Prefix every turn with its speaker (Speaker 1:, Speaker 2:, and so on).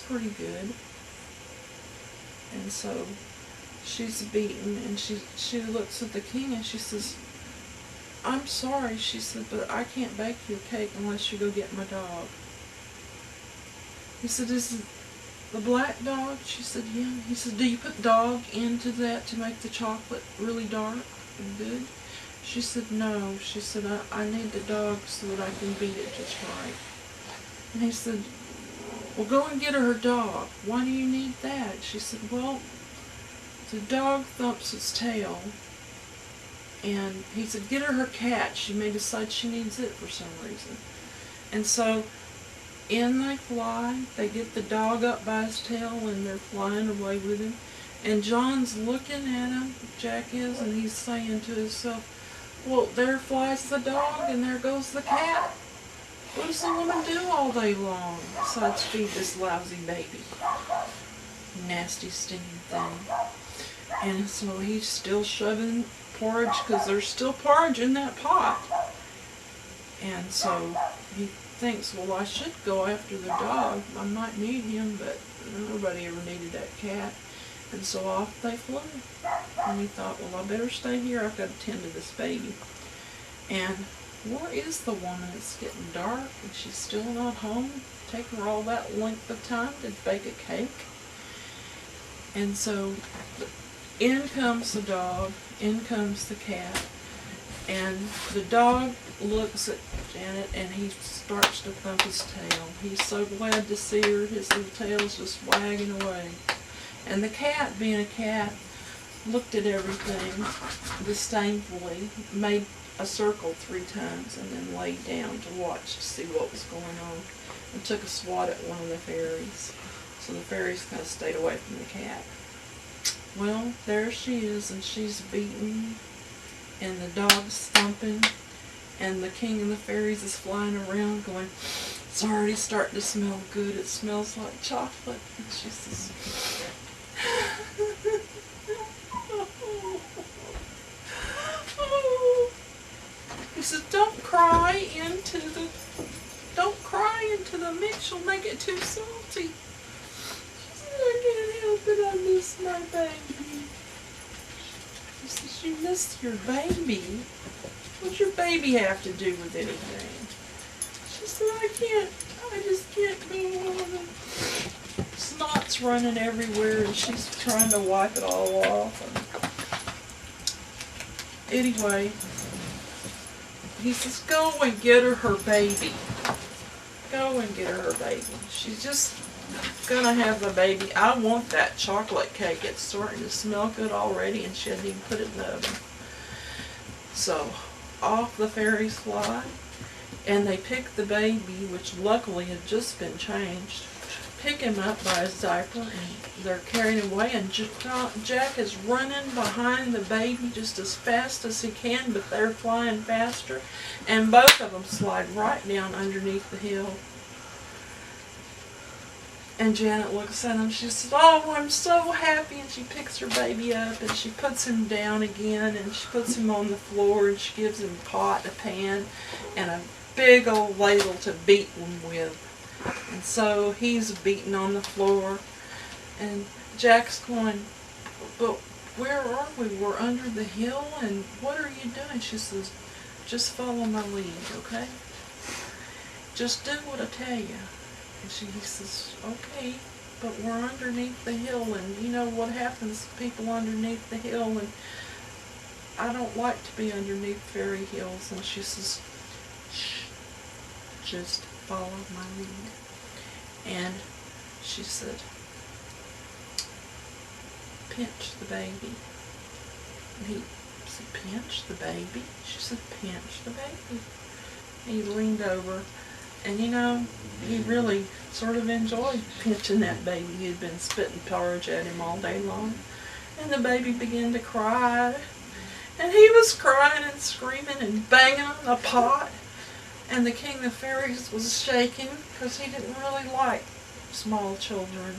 Speaker 1: pretty good. And so she's beaten, and she looks at the king and she says, I'm sorry, she said, but I can't bake you a cake unless you go get my dog. He said, is it the black dog? She said, yeah. He said, do you put dog into that to make the chocolate really dark and good? She said, no. She said, I need the dog so that I can beat it just right. And he said, well, go and get her dog. Why do you need that? She said, well, the dog thumps its tail. And he said, get her cat. She may decide she needs it for some reason. And so in they fly. They get the dog up by his tail, and they're flying away with him. And John's looking at him, Jack is, and he's saying to himself, well, there flies the dog, and there goes the cat. What does the woman do all day long besides feed this lousy baby? Nasty, stinging thing. And so he's still shoving porridge, because there's still porridge in that pot. And so he thinks, well, I should go after the dog. I might need him, but nobody ever needed that cat. And so off they flew. And he thought, well, I better stay here. I've got to tend to this baby. And where is the woman? It's getting dark, and she's still not home. Taking her all that length of time to bake a cake. And so in comes the dog, in comes the cat, and the dog looks at Janet and he starts to thump his tail. He's so glad to see her, his little tail's just wagging away. And the cat, being a cat, looked at everything disdainfully, made a circle 3 times, and then laid down to watch to see what was going on, and took a swat at one of the fairies. So the fairies kind of stayed away from the cat. Well, there she is, and she's beaten, and the dog's thumping, and the king and the fairies is flying around going, it's already starting to smell good. It smells like chocolate. And she says, he says, don't cry into the mix. You'll make it too salty. I can't help it, I miss my baby. She says, you miss your baby? What's your baby have to do with anything? She said, I just can't go on. Snot's running everywhere, and she's trying to wipe it all off. And anyway, he says, go and get her baby. Go and get her baby. She's just gonna have the baby. I want that chocolate cake. It's starting to smell good already, and she hadn't even put it in the oven. So off the fairies fly, and they pick the baby, which luckily had just been changed, pick him up by his diaper, and they're carrying him away, and Jack is running behind the baby just as fast as he can, but they're flying faster, and both of them slide right down underneath the hill. And Janet looks at him, she says, oh, I'm so happy, and she picks her baby up, and she puts him down again, and she puts him on the floor, and she gives him a pot, a pan, and a big old ladle to beat him with. And so he's beaten on the floor, and Jack's going, but where are we? We're under the hill, and what are you doing? She says, just follow my lead, okay? Just do what I tell you. And he says, okay, but we're underneath the hill, and you know what happens to people underneath the hill, and I don't like to be underneath fairy hills. And she says, shh, just follow my lead. And she said, pinch the baby. And he said, pinch the baby? She said, pinch the baby. And he leaned over, and you know, he really sort of enjoyed pinching that baby. He had been spitting porridge at him all day long. And the baby began to cry. And he was crying and screaming and banging on the pot. And the king of fairies was shaking because he didn't really like small children.